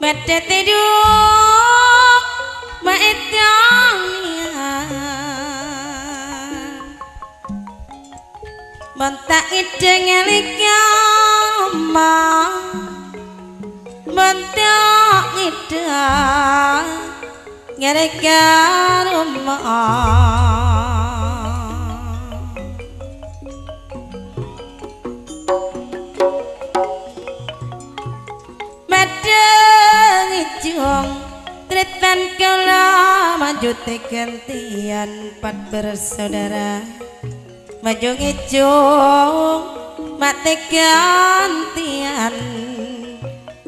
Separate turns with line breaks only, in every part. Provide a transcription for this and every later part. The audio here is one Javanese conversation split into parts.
Mete tidur maetang bentak ide ngelikama bentak ide ngelikama medeng ijong tritan kala maju gantian pat bersaudara maju ijong mati gantian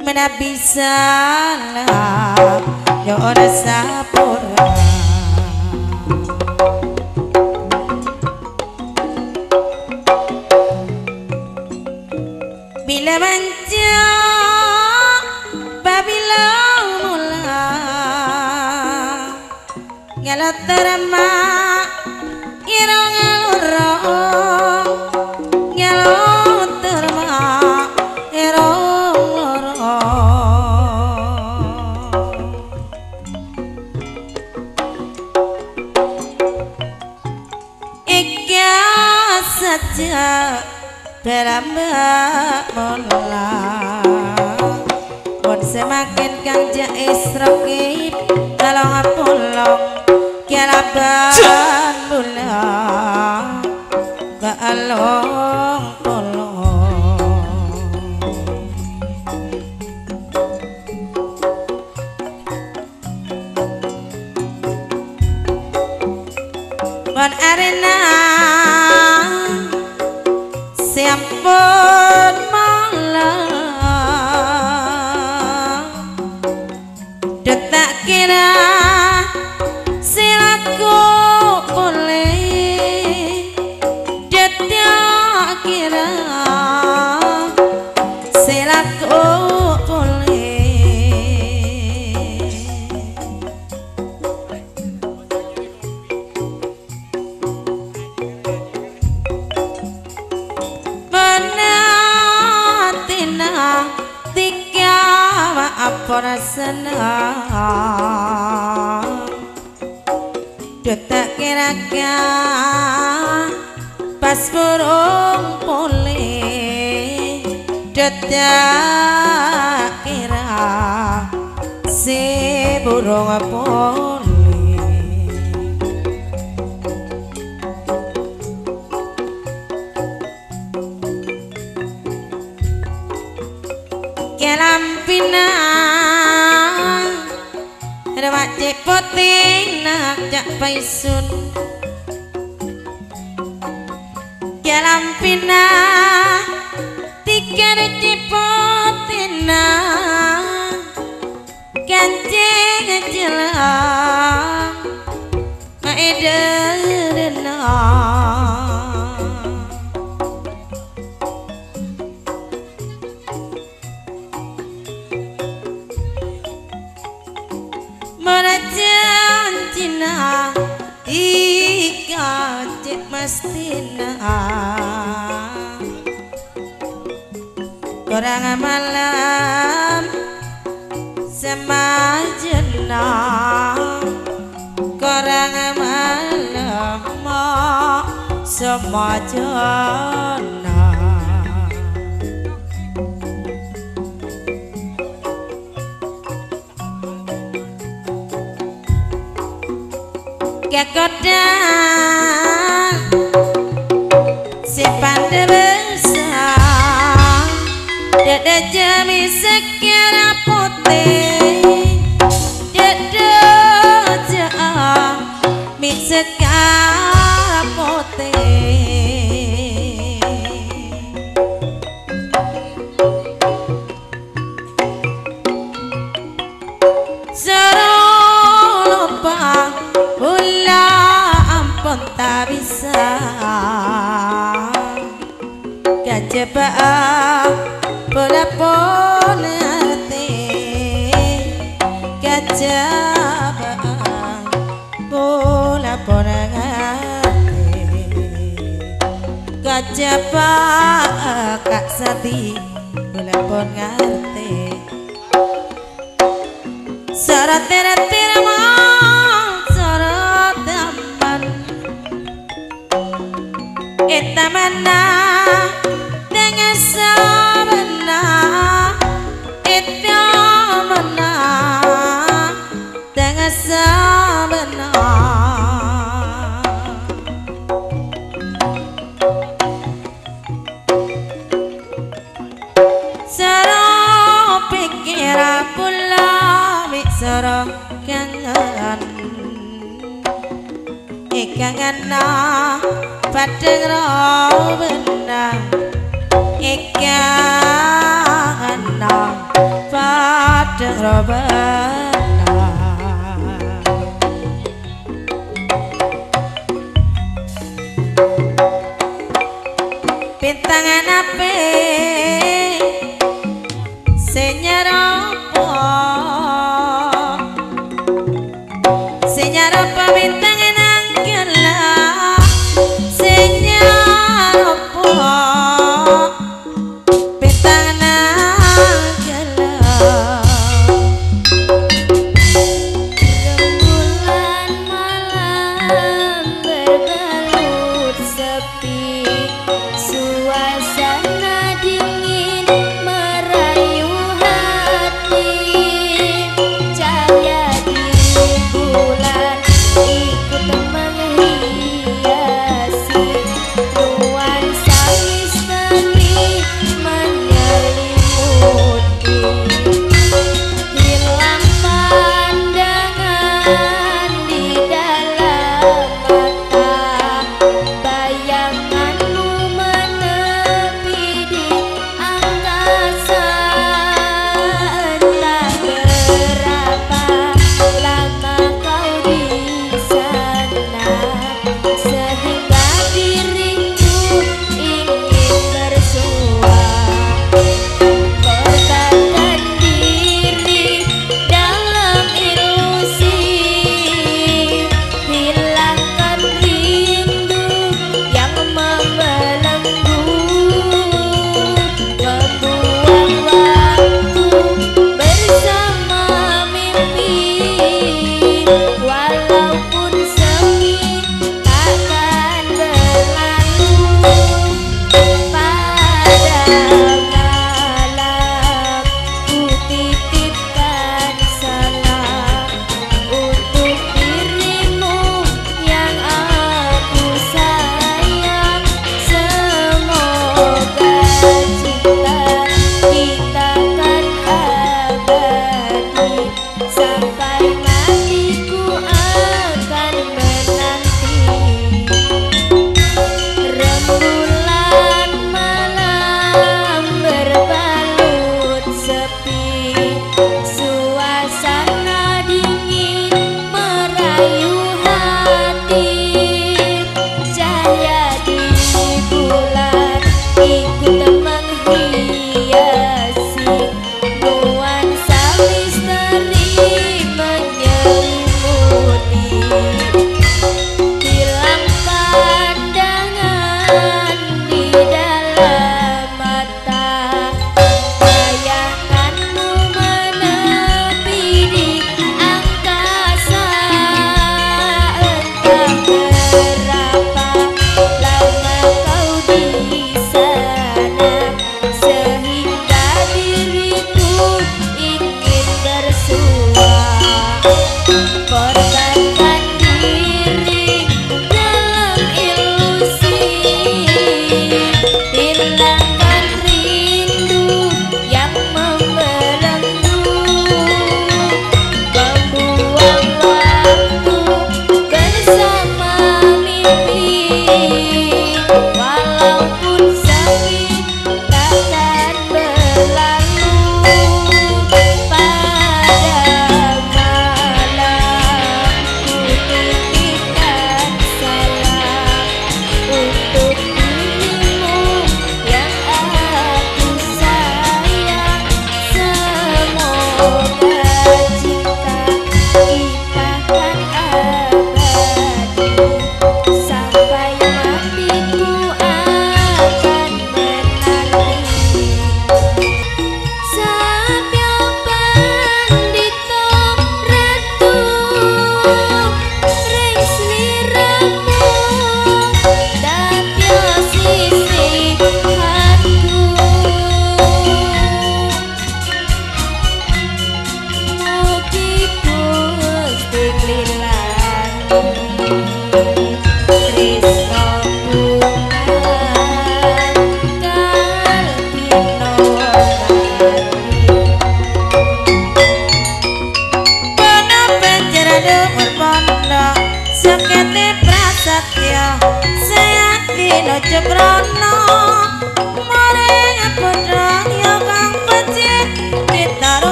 mana bisa lah yo ora sapura bila manja babila mula ngalat terma irong alurong ngalat terma irong lorong ika saja berambak mula pun semakin kang jais rokib kalau ngapulong kialaban mula baalong polong bon arena siampun malam detak kira silaku boleh detak kira silaku boleh apa senang detak kira-kira pas burung boleh detak kira si burung boleh kelampina rawat putih nak jak paisun kelampina tiga cipotina kancing jelang maederna Cina ika cik mestina kurang malam semajena kurang malam semajena kekodang si pandai besar dede jami sekira putih dede jami sekira putih tak bisa kejebak bola pun hati kejebak bola pun hati kejebak kak sati bola pun hati sorot tir mong sorot taman itamana dengan sabana itamana dengan sabana sarong pikiran kula sarong kangen ikangen na padang robena ikangen na padang robena bintangan ape senyarapa senyarapa bintangan angkela senyarapa bintangan angkela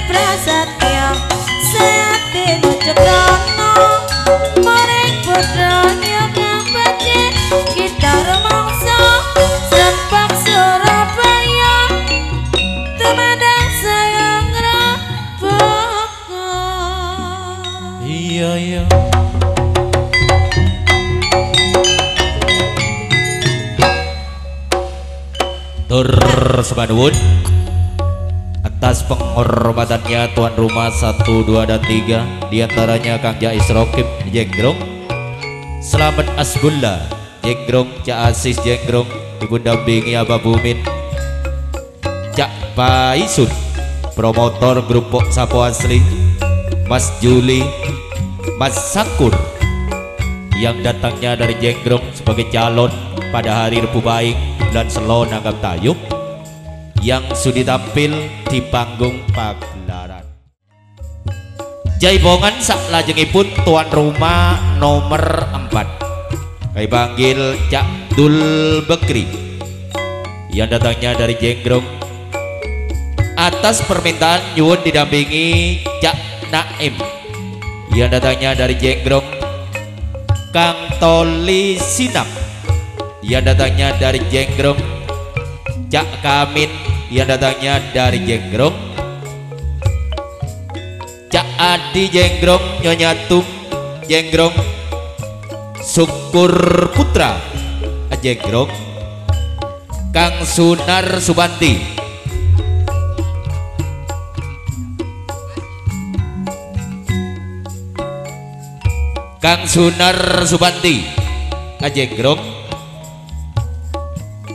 prasetya sate cekrono maring putranya kang becik kita rumangsa Serempak Surabaya tumandang sayang rapaka.
Iya. Tur sepaduun atas penghormatannya tuan rumah 1, 2, dan 3 diantaranya Kang Jais Rokib Jenggrong, Selamat Asbullah Jenggrong, Cak Asis Jenggrong didampingi Abah Bumin, Cak Paisun promotor grup Pok Sapo Asli, Mas Juli, Mas Sakur yang datangnya dari Jenggrong sebagai calon pada hari Rebu Baik bulan Selo Nanggap Tayub yang sudah tampil di panggung pagelaran. Jaipongan saklajengipun tuan rumah nomor 4 kami panggil Cak Dul Bekri yang datangnya dari Jenggrong atas permintaan nyuwun didampingi Cak Naim yang datangnya dari Jenggrong, Kang Toli Sinap yang datangnya dari Jenggrong, Cak Kamin yang datangnya dari Jenggrong, Cak Adi Jenggrong, Nyonya Tum Jenggrong, Syukur Putra Jenggrong, Kang Sunar Subanti, Kang Sunar Subanti Jenggrong,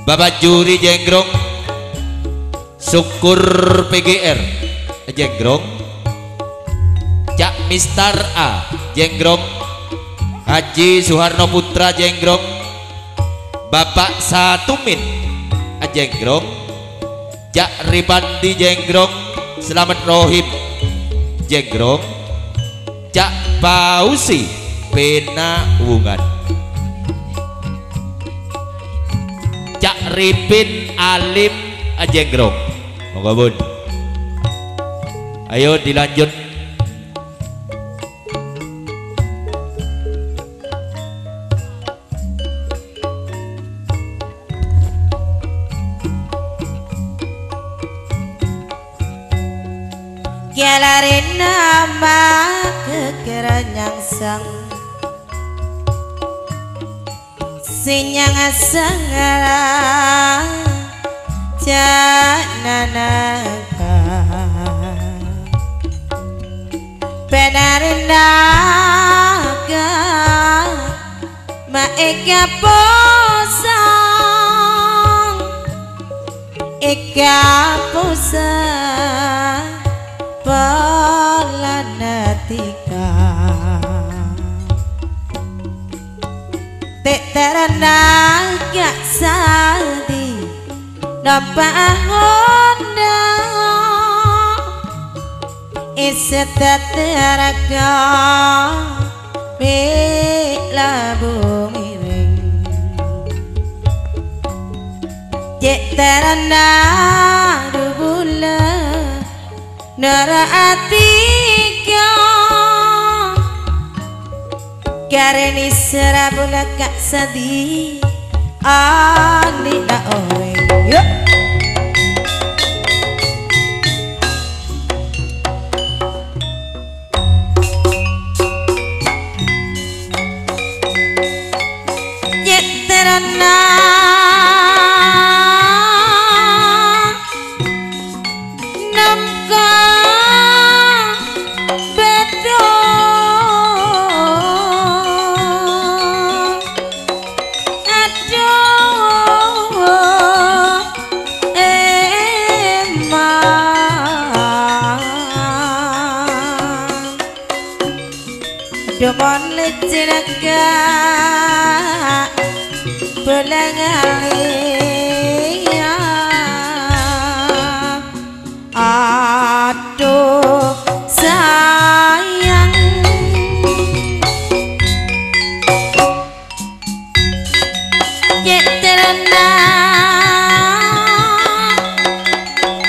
Bapak Juri Jenggrong, Syukur PGR Jenggrong, Cak Mistar A Jenggrong, Haji Suharno Putra Jenggrong, Bapak Satumin Jenggrong, Cak Ripandi Jenggrong, Selamat Rohim Jenggrong, Cak Pausi Pena Wungan, Cak Ripin Alim Jenggrong. Moga bun, ayo dilanjut.
Kialarin nama kekeran nyangsang sinyang asangara jananaka penarin naga maeka posang eka posang palanatika tek teranaga sadi nampak honda isetat teraga bila bumi ring cek terana dubula nara atika kareni serabula kak sadi ani na owe yuk cek terana Domon lecinaga belangalia aduh sayang cek terana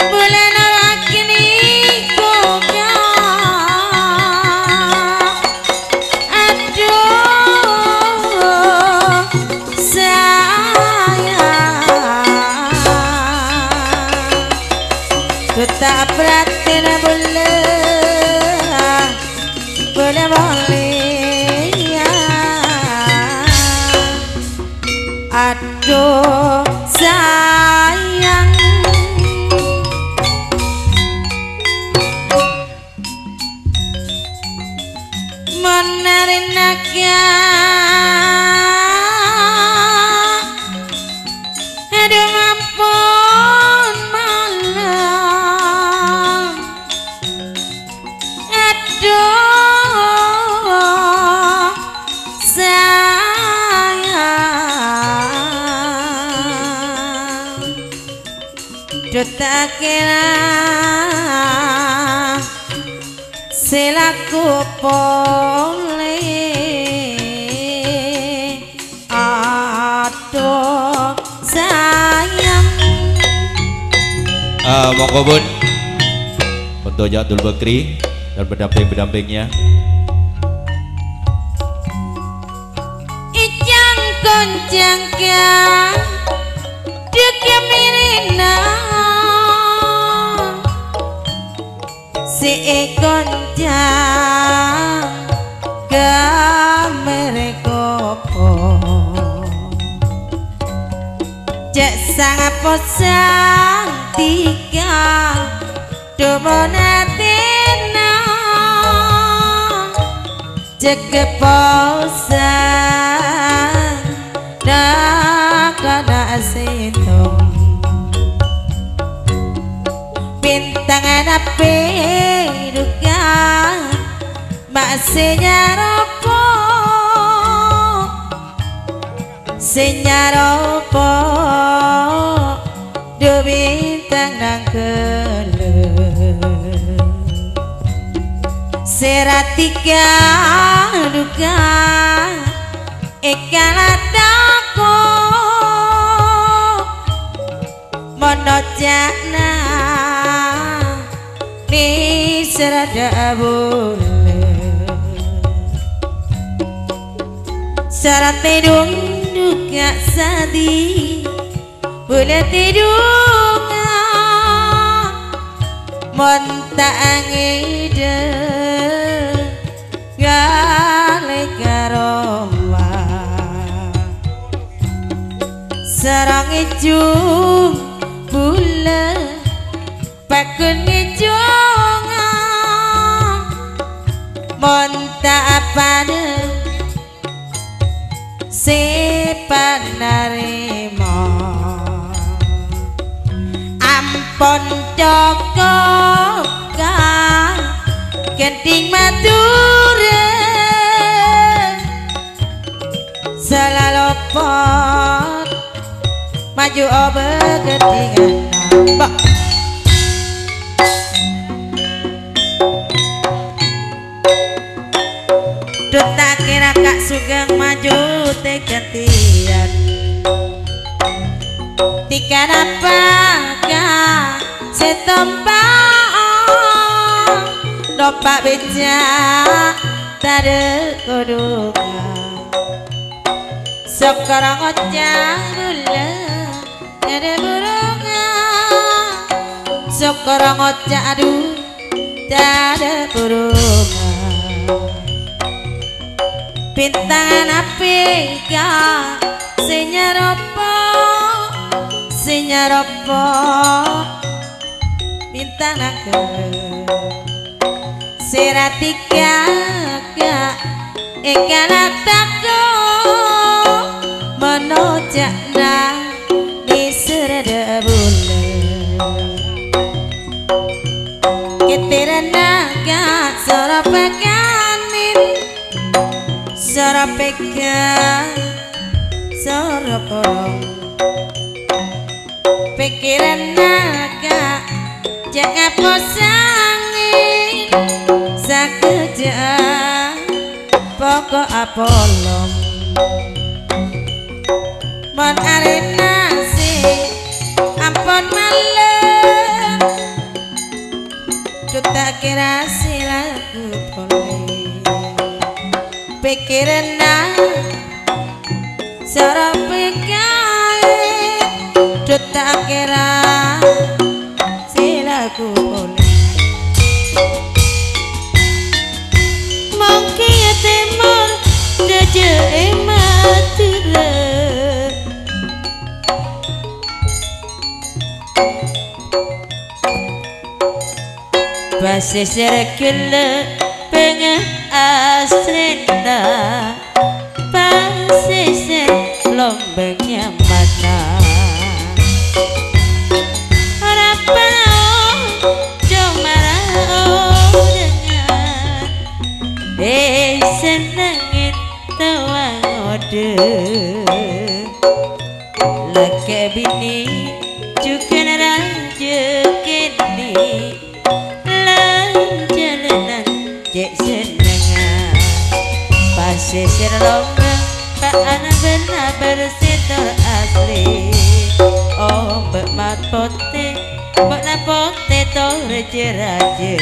bulan rakiniku narinaka aduh ngampun malam aduh sayang tak kira selaku boleh aduh sayang
monggo bun untuk Jatul Bakri dan pendamping-pendampingnya.
Ijang konjang kang dukia mirina si konjang gamerekopo cek sangat posang tiga domonatina cek posang nakana situng bintangan api duka masih nyaropo senyaropo do bintang nang kele seratika duka ekalatako monojana ni serada boleh sarate dong duka sadi boleh tidunga montangi de gale karoma sarang ijung bulan pakun ijunga monta apane sepanarima ampun cokok genting mature salalopot maju obe gentingan nambah tak kira kak sugeng maju te gantian tika napakah setompak dopak beja tade koduka sekarang ojang gula ada burunga sekarang ojang aduh tade burunga bintangan api ka senyaropo bintang aku seratika ka ekanatako monojakna di serada bulan ketirana ka sorapakanin sorapeka sorapong pikiran naga jangan posangin sakejap pokok apolong mon arena si ampun malam tak kira silaku boleh pikiran naga sorapekain tak kira silaku boleh mungkin ya temor daja ematula basi serekul bengen asrena pasisir lombengnya mana harapan cuma dengan senengin tawang ode laki bini juga raja kini lanjalanan cek senengan pasisir lombeng pak anak benar bersitor asli ombak mat pote mbak na pote raja raja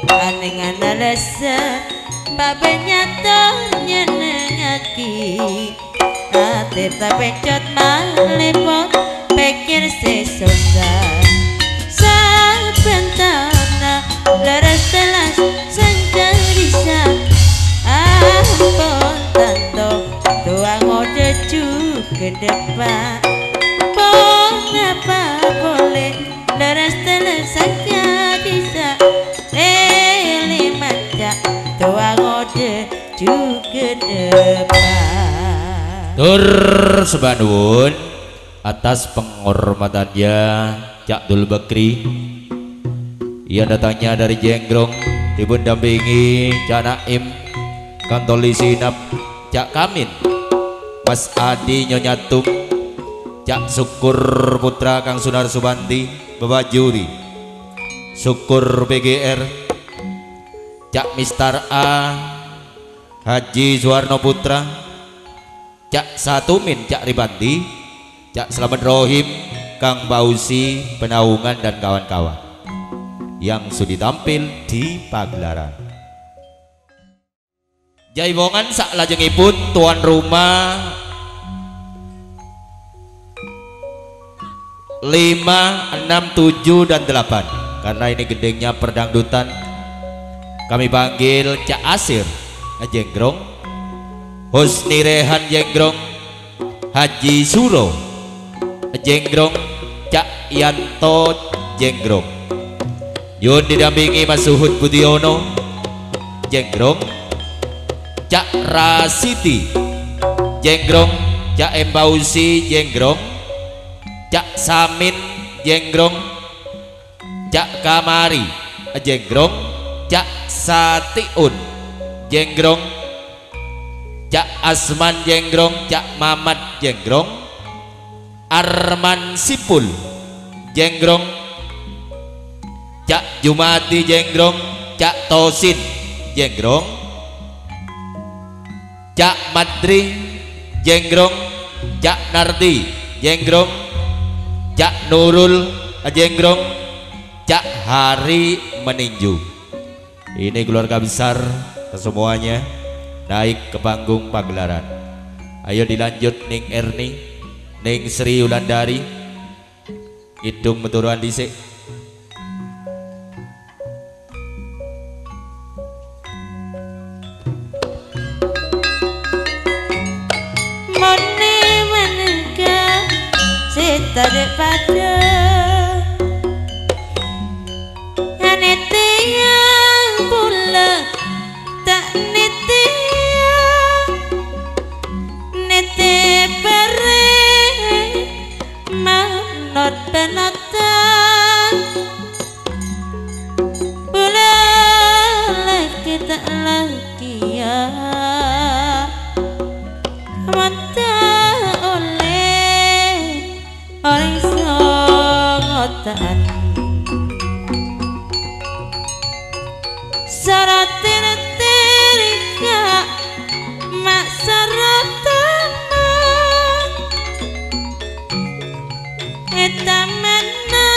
anengan alasan babenya tonya nengaki hati tak pencot malepot pikir sesusah sabentana leres telas senjarisa ampun tanto tuang ode ke depan apa boleh leres telas saja bisa manja tuang ode ke depan.
Tur sebanun atas penghormatannya Cak Dul Bakri. Ia datangnya dari Jenggrong, dibun dampingi Cak Naim, Kantoli Sinap, Cak Kamin, Mas Adi Nyonya Tum, Cak Syukur Putra Kang Sunar Subanti, Bapak Juri, Syukur PGR, Cak Mistar A, Haji Suwarno Putra, Cak Satumin, Cak Ribanti, Cak Slamet Rohim, Kang Bausi, Penaungan dan kawan-kawan yang sudah tampil di pagelaran. Jaimongan sak lajengipun tuan rumah 5, 6, 7 dan 8. Karena ini gedengnya perdangdutan, kami panggil Cak Asir Jenggrong, Husni Rehan Jenggrong, Haji Suro Jenggrong, Cak Yanto Jenggrong, yun didampingi Mas Suhud Budiono Jenggrong, Cak Rasiti Jenggrong, Cak Embausi Jenggrong, Cak Samin Jenggrong, Cak Kamari Jenggrong, Cak Satiun Jenggrong, Cak Asman Jenggrong, Cak Mamat Jenggrong, Arman Sipul Jenggrong, Cak Jumati Jenggrong, Cak Tosin Jenggrong, Cak Madri Jenggrong, Cak Nardi Jenggrong, Cak Nurul Jenggrong, Cak Hari Meninju. Ini keluarga besar kesemuanya naik ke panggung pagelaran. Ayo dilanjut Ning Erni, Ning Sri Wulandari, hidung meturuan dhisik.
Mone menengka sita daripada anete yang pula tak nete nete pere manot penatan pula lagi tak lagi ya mata oleh orang songotan saratir terika mak saratama etamana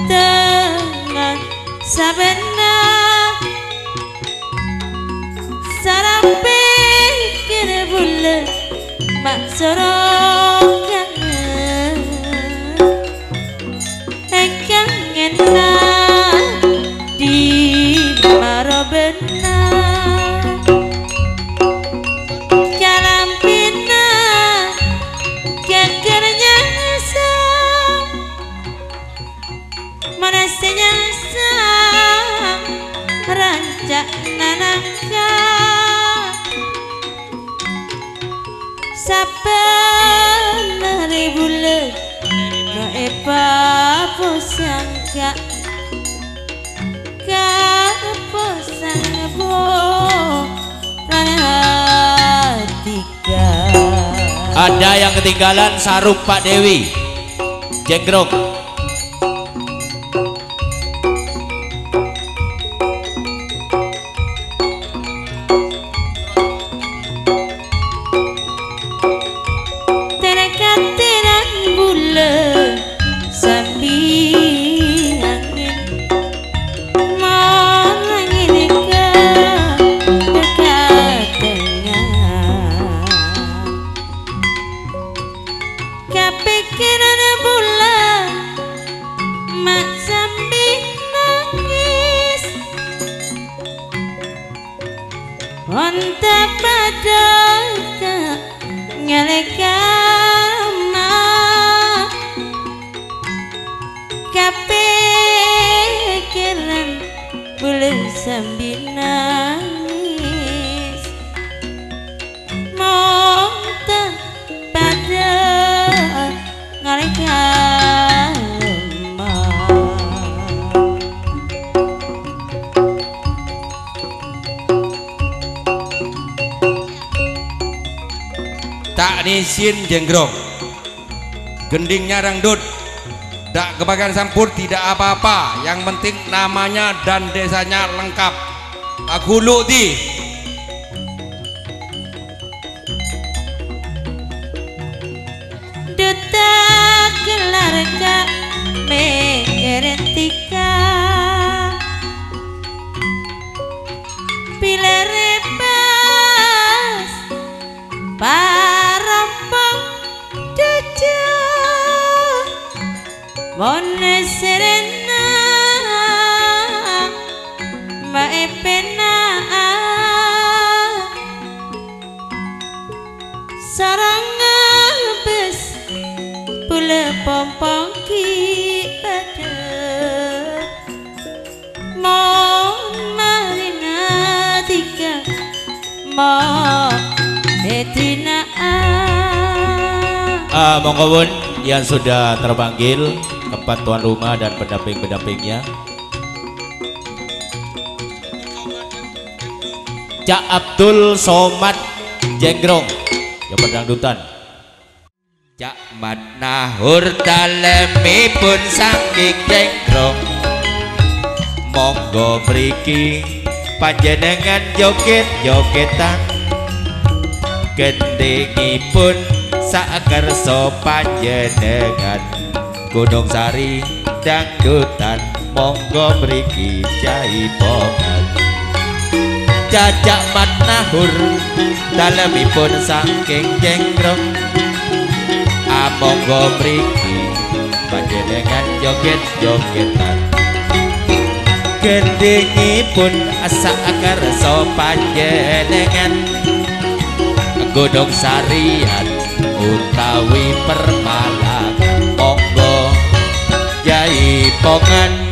dengan sabena sarampe kira bulan mak sorokan kangen di marabena jalan pina kekernya sang manasnya sang
Ada yang ketinggalan sarung Pak Dewi Jenggrong.
Terkatiran bulan sambil angin mengangin ke dekat tengah. Kepikiran bulan mak sambil nangis. Ontap pada ngalekama kepikiran bulan sambil nangis. Monta pada ngalekama.
Tak nisin Jenggrong, gendingnya rangdut, dak kebagian sampur tidak apa-apa, yang penting namanya dan desanya lengkap. Aku lu di
Duta gelar kak mekeretika pilih rebas parampang duja Mone serena maepena sarang bes pula pompong ki pada mon marina tiga mo etina
Monggo Bun yang sudah terpanggil keempat tuan rumah dan pendamping-pendampingnya. Cak Abdul Somad Jenggrong yang pendangdutan. Cak Mat Nahur dalemipun saking Jenggrong. Monggo mriki panjenengan joget-jogetan. Gendingipun sakersa panjenengan Gunung Sari dangdutan. Monggo mriki jaipongan. Cacak Mat Nahur dalemipun saking Jenggrong. Monggo mriki panjenengan joget-jogetan. Gendingipun sakersa panjenengan Gunung Sarian utawi Permalangan. Monggo jaipongan.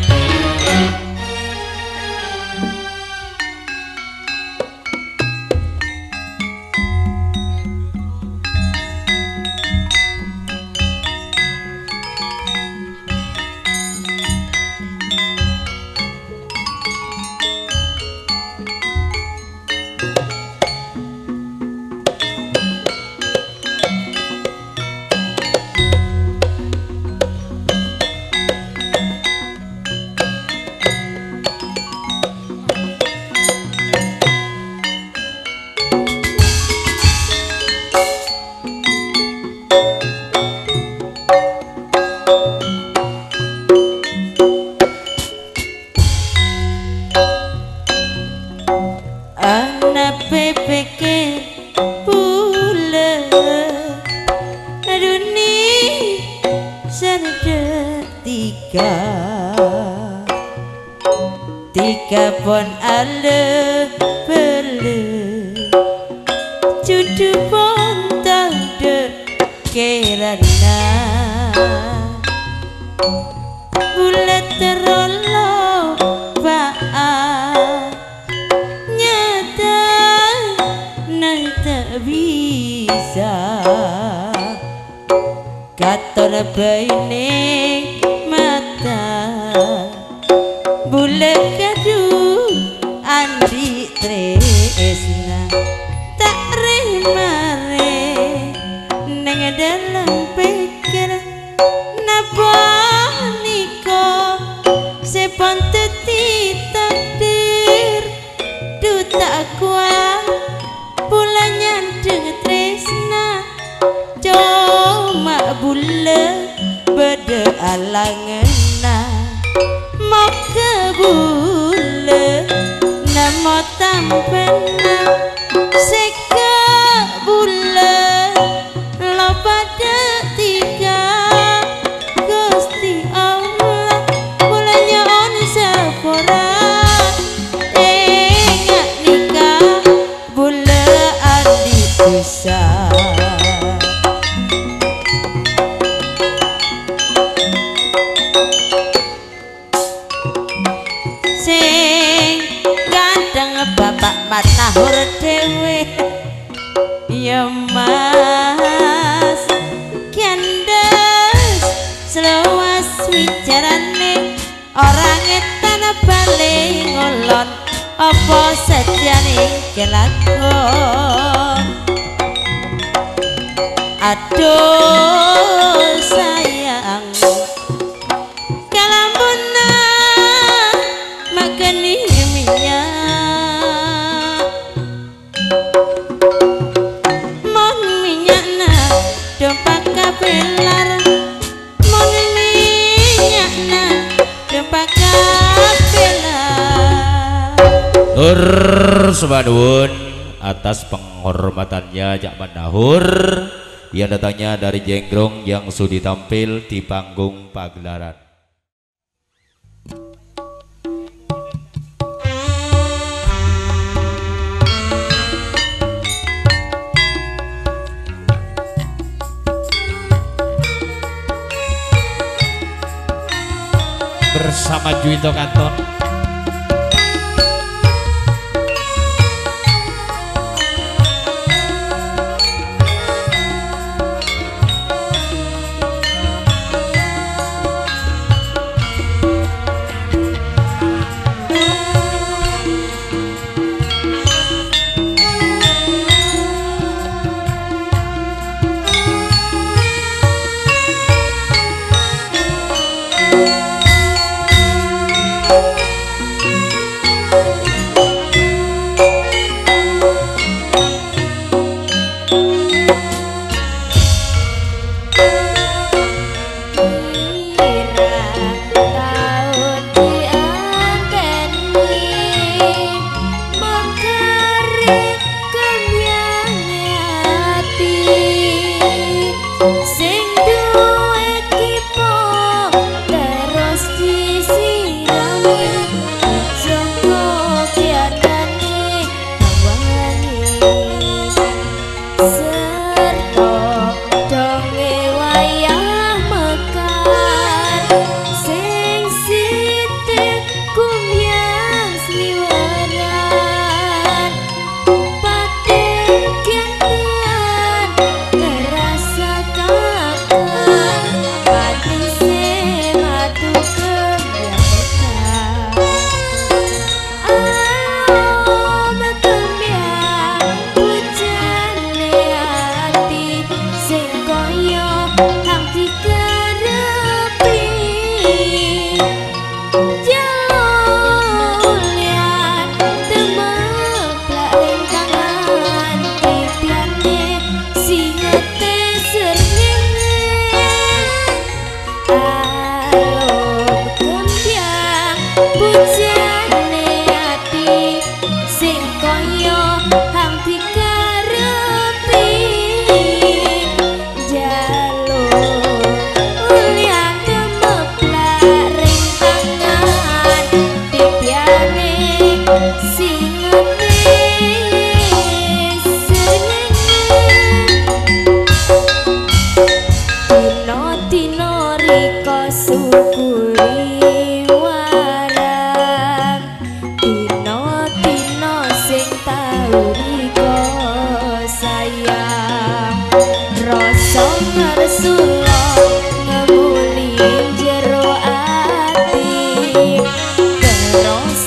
Tiga pon ale bele cucu pon tade kerana bulat terolo baat nyata nang tak bisa katon baine mata bulat kadu andi tresna tak remare ngerti takdir duta kuat bulan nyandeng tresna cuma bulan beda alangena moga bulan namo tampena seka bulan lo pada tiga Gusti Allah bulannya on sepora ingat nikah bulan adi bisa sing ganteng bapak matahur dewe ya mas kendes selawas wicarane orang etan bale ngolon apa sejane kelakon aduh sayang kalambuna magani minyak mon minyakna dompak kapelar mon minyakna dompak kapelar
Subhanun atas penghormatannya Jak Mandahur yang datangnya dari Jenggrong yang sudi tampil di panggung pagelaran. Bersama Juwito Kanton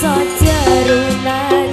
Rasa jeruna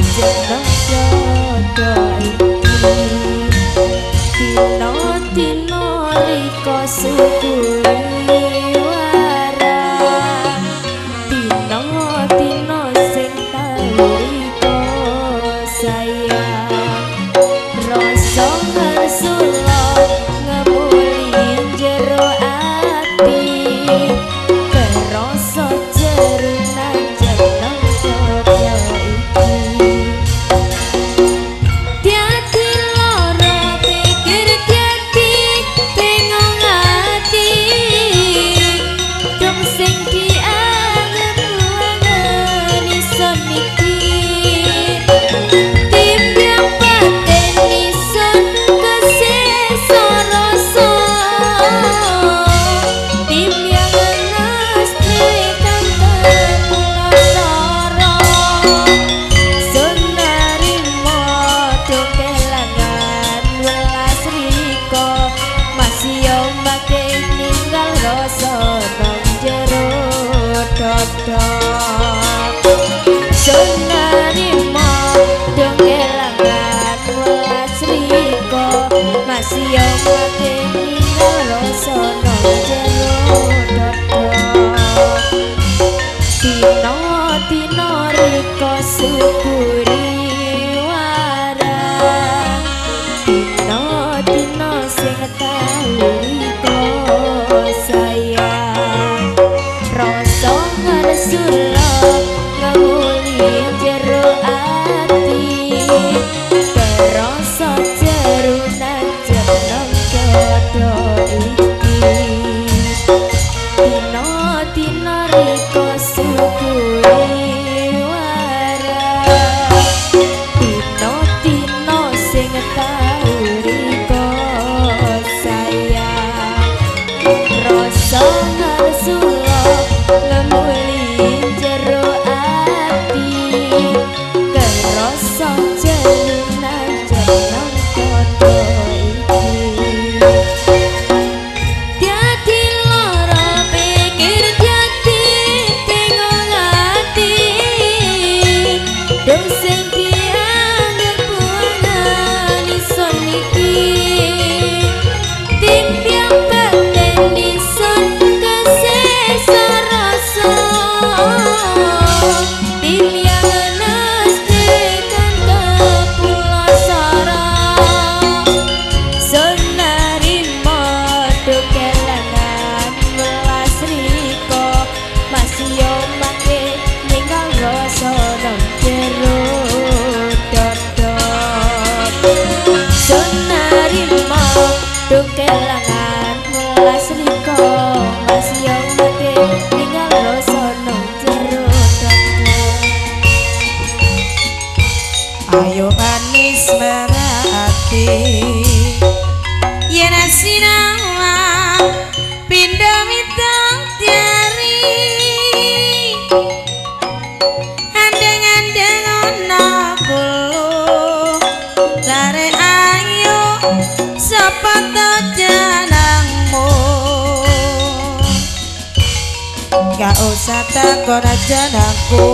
Gak usah takut aja aku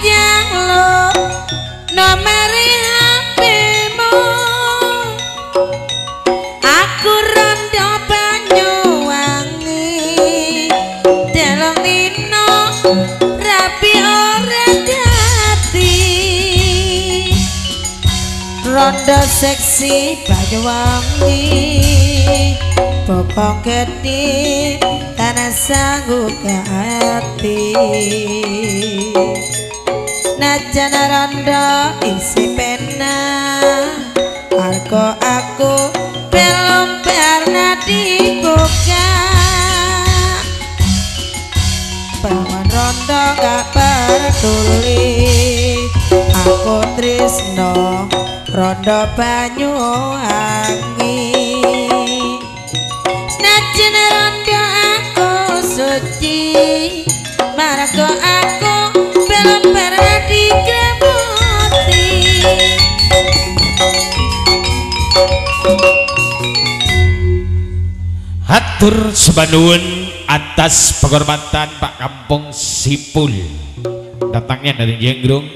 njaluk nomor HP-mu. Aku rondo Banyuwangi delok dino rapi ora dadi. Rondo seksi Banyuwangi Bopong gede tanah sanggup ke hati. Najan rondo isi pena Argo aku belum pernah dibuka. Paman rondo gak peduli Aku tresno rondo Banyuwangi. Najan rondo aku suci Margo aku belum pernah dikemuti.
Hatur sebanuun atas penghormatan Pak Kampung Sipul datangnya dari Jenggrong.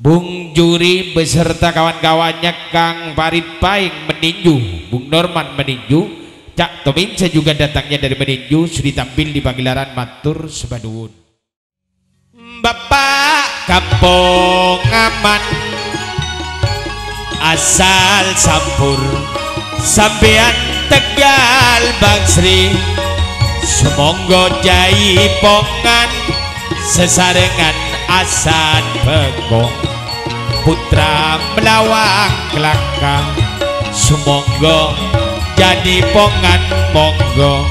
Bung Juri beserta kawan-kawannya Kang Paripaing meninju, Bung Norman meninju, Cak Tominsa juga datangnya dari meninju, sudah tampil di pagelaran matur sebanuun. Bapak Kampung aman asal sampur sampean Tegal Bang Sri semonggo jaipongan sesarengan asan pekong putra melawang kelakang semonggo jadi pongan monggo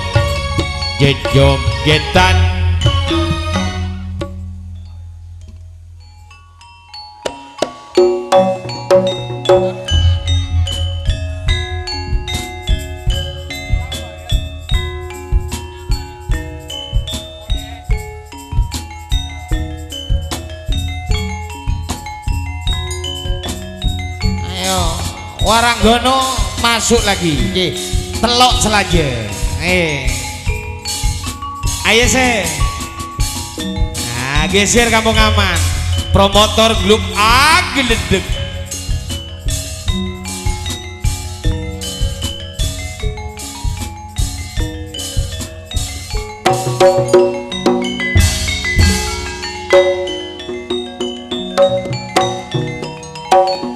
jejom getan
Waranggono masuk lagi. Nggih. Telok selaja. Ayo se. Nah, geser kampung aman. Promotor grup A geledek.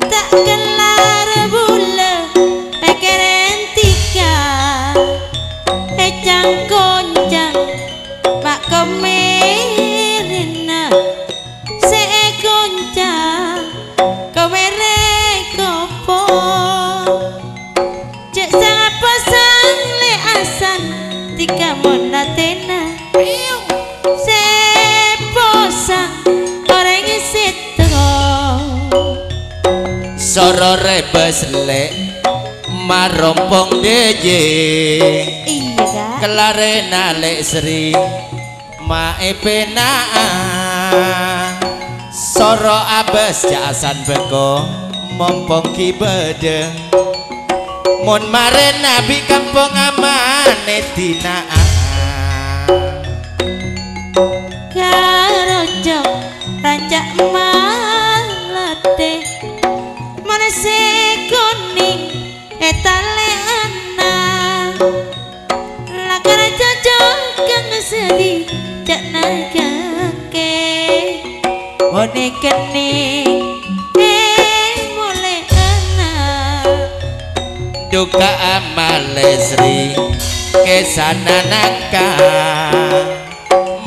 Tak gelar bule pekeren tiga ecang goncang mak kemerina se goncang kemere kopo cek sangat pasang le asan tiga monatena se posang orang setro
Soro rebes lek marompong deje
iya kak
kelare nalek seri mae penaan soro abes jasan beko mompong ki bede mon mare nabi kampung aman etinaan
karojo rancak malate mana se kuning etale anak lakar cocok kang sedih cak nagake one kening mulai anak
duka amale sri kesana nangka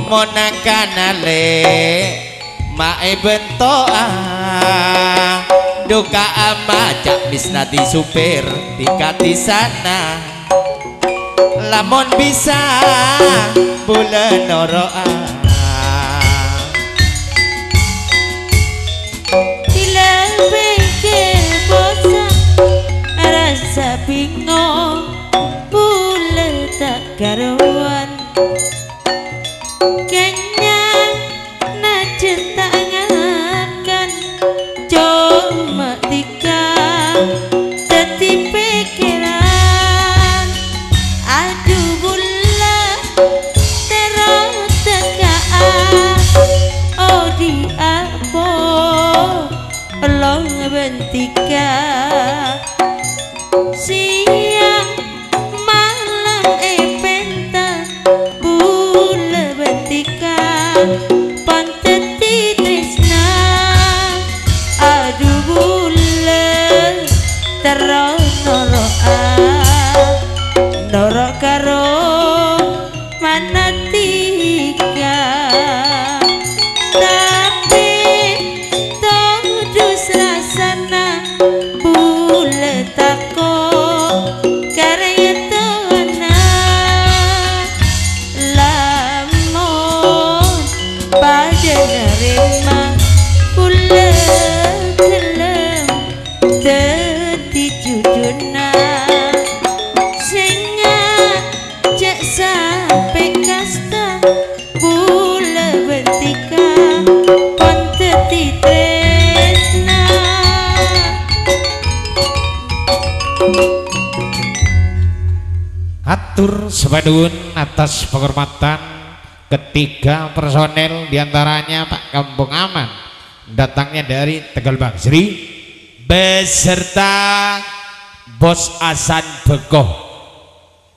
monakanale mae bentoa duka ama cak misnati supir dikati sana lamun bisa bulan noroa
dilal pikir bosan rasa bingung bulan tak karuan kenyang najen tak ngakan cuma tika teti pikiran aduh bulan terus tekaan oh di apa long bentika siang malam pentas bula bentika panteti tresna aduh bula terus noro karo mana tiga tapi todus rasana bula tako karya tona lamun pada nerima bula gelem dadi juduna sehingga cek sampai kasta bula bentika panteti tresna
Atur sepadun atas penghormatan ketiga personel diantaranya Pak Kampung Aman datangnya dari Tegal Bangsri beserta Bos Asan Begoh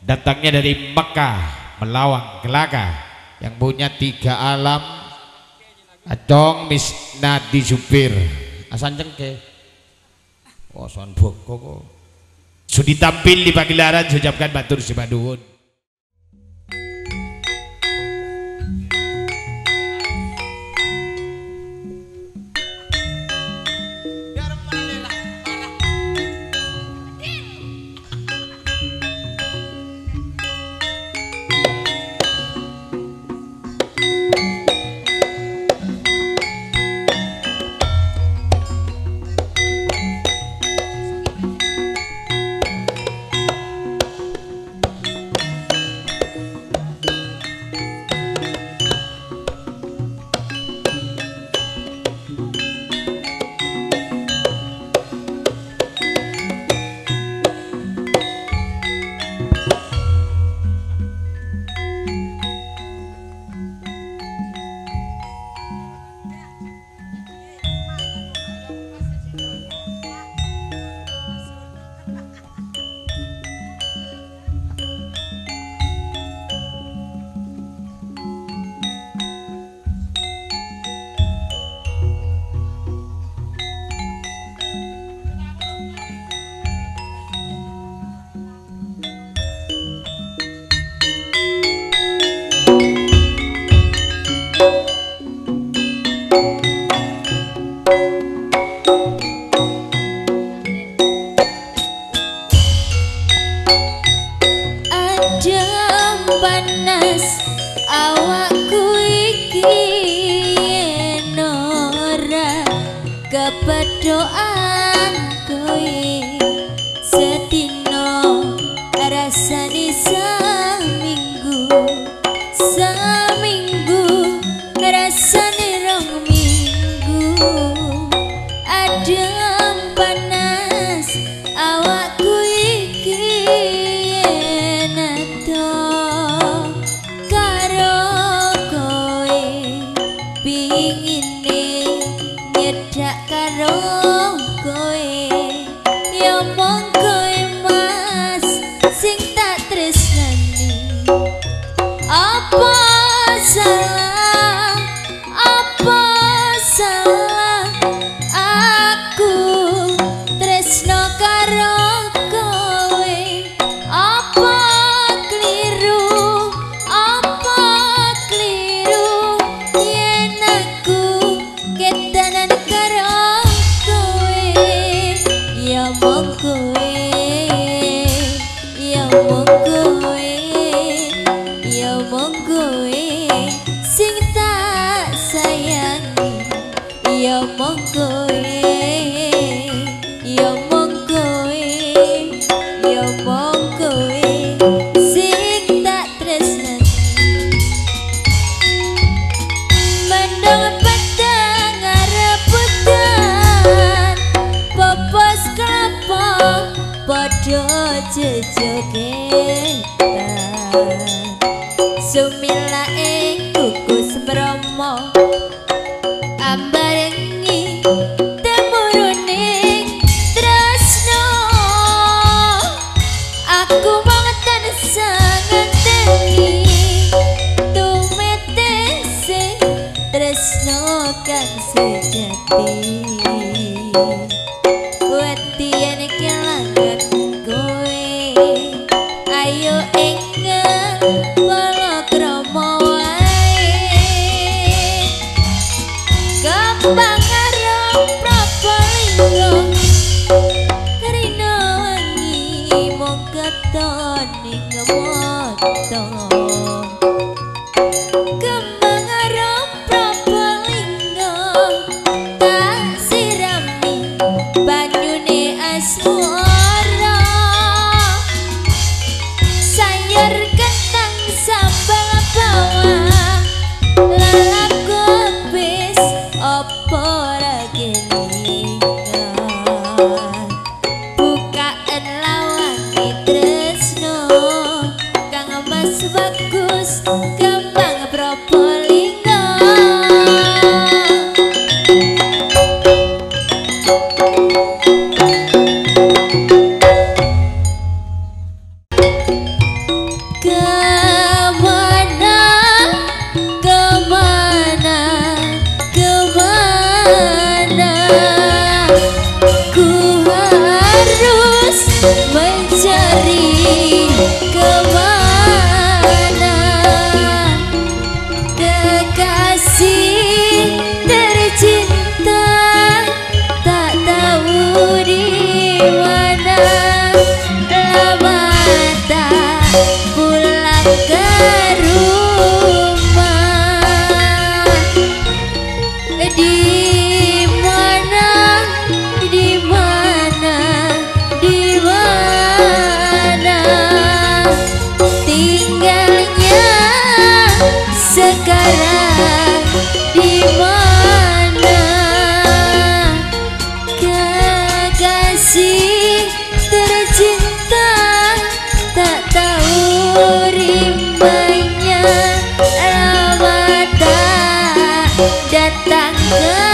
datangnya dari Mekah Melawang Gelagah yang punya 3 alam Acong Miss Nadi Supir Asan Cengke Asan Begoh sudah tampil di pagelaran ucapkan batur sepadun.
Adem panas awakku iki yen ora kepedoan kowe setino rasane seminggu rasane rong minggu. Adem panas awakku iki yen ado karo kowe pingine nyedak karo kowe ya mong kowe mas sing tak tresnani. Apa salah aku tresno karo kowe? Apa keliru yen aku ketanan karo kowe? Ya mong kowe, ya mong kowe, ya mong kowe sing tak sayangi. Ya mong kowe, ya mong kowe, ya mong kowe sing tak tresnani. Mendong pedang rebutan popos kelapa padha jejogetan. Sumilae kukus bromo ambarengi temuruning tresno. Aku bangetan sangat tengi tumete sing tresno kang sejati. Wedi yen kelangan kowe ayo engen palakrama wae. Kembang arep Probolinggo rina wangi mung keton ning moto. Kembang arep Probolinggo tak sirami banyune asmara. Sayur kentang sambal bawang lalap gobis opo ora kelingan. Bukaan lawange tresno kang mas bagus kembang Probolinggo. Kemana ku harus mencari kemana kekasih tercinta tak tahu di mana. Lama tak pulang ke rumah. Di mana tinggalnya sekarang? Di mana kekasih tercinta tak tahu rimbanya. Lama tak datang ke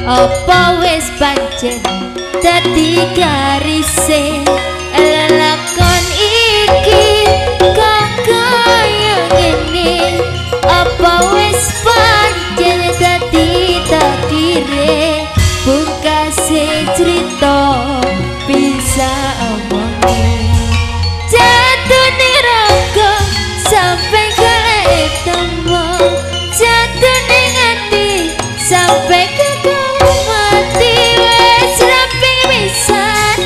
apa wis pancen dadi garise lelakon iki kok kaya ngene apa wis pancen dadi takdire pungkase crita bisa omongi jatune raga sampai golek temu jatune ngati sampai kagak mati wes ramping pisan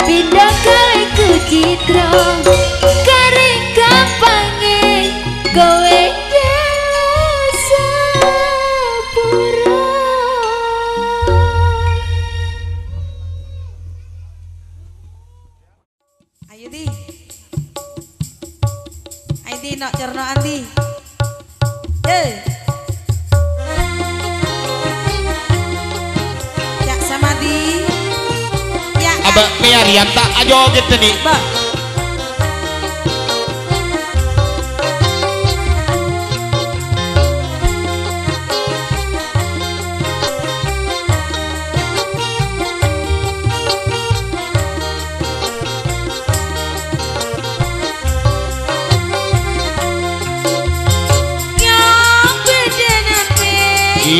pindah gawe ku citra kering kampange kowe sapura.
Ayo di nok cerno andi ya sama di ya
Abah Miarian tak ayo gitu nih.
bah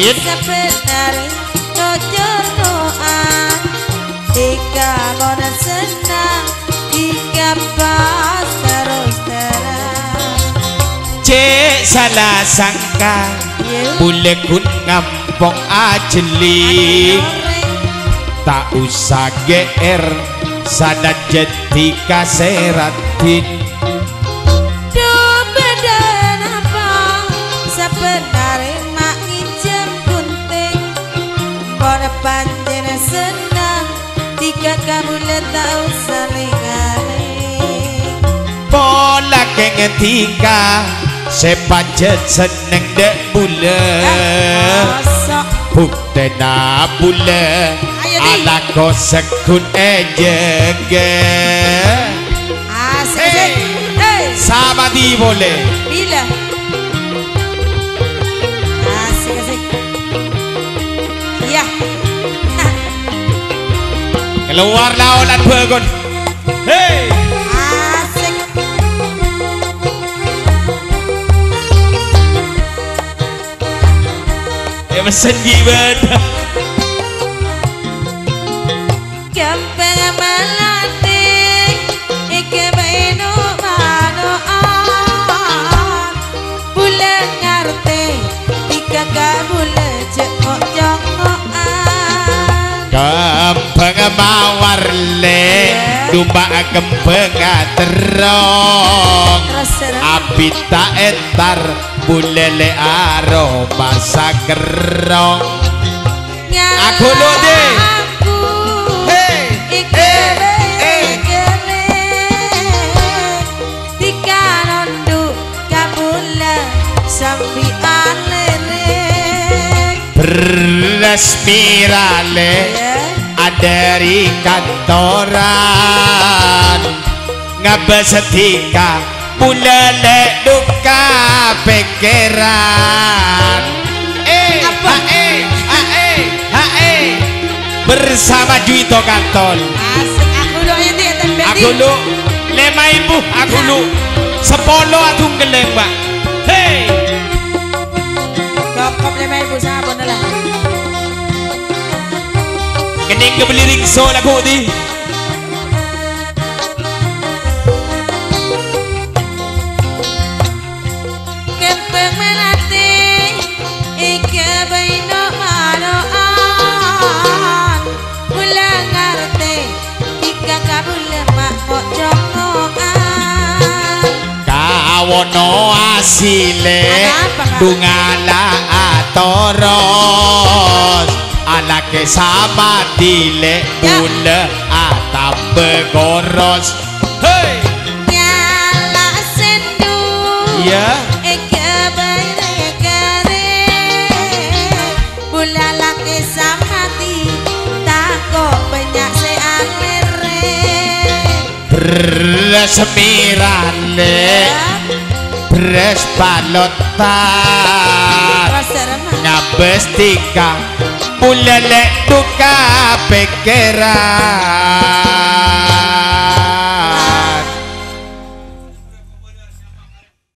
sebenarnya jujur doa jika mau senang jika pas terus terang
Cek salah sangka boleh kun ngampong ajeli tak usah GR sadat jadi kaseratin
duh beda apa sebenarnya mak nginjem gunting pada panjen senang jika kamu tak usah lingaling
pola kengetika sepajet seneng dek bulan
kosok
bukti na bulan
Ayo, Di.
ala ko sekun ejege
asik
sama di boleh
bila asik iya
keluar laulan bagon hey
asik
ya mesen gimana
kempeng melatih ike beno manoan bulan ngerti ika kabule cekok jongoan
kempeng mawar le dumba kempeng terong
terus serem
abita entar bulele aroma sagerong aku lo deh hey
ike bekele tika nondu kabule sambi alere
beras mirale dari kantoran ngabesetika bulele duka pikiran
Apa?
bersama Juito Kantol
asik aku lo ini tempe
aku lu 5.000 aku lu 10 atung geleng mbak hey
cukup 5.000 sabun lah
kening kebeli ringso lagu di
kempeng melatih ike beno manoan bulan ngerti ika kabule mak kok jongoan
kawono asile
Ada apa, Kak?
dungala atoros alake sama dile
Ya.
bule atambe goros hey
nyala sendu
ya
ike beno kere bulan laki samati takut banyak se akhirnya
beres mirale beres palotan
terus serem
bestika ulelek duka pikiran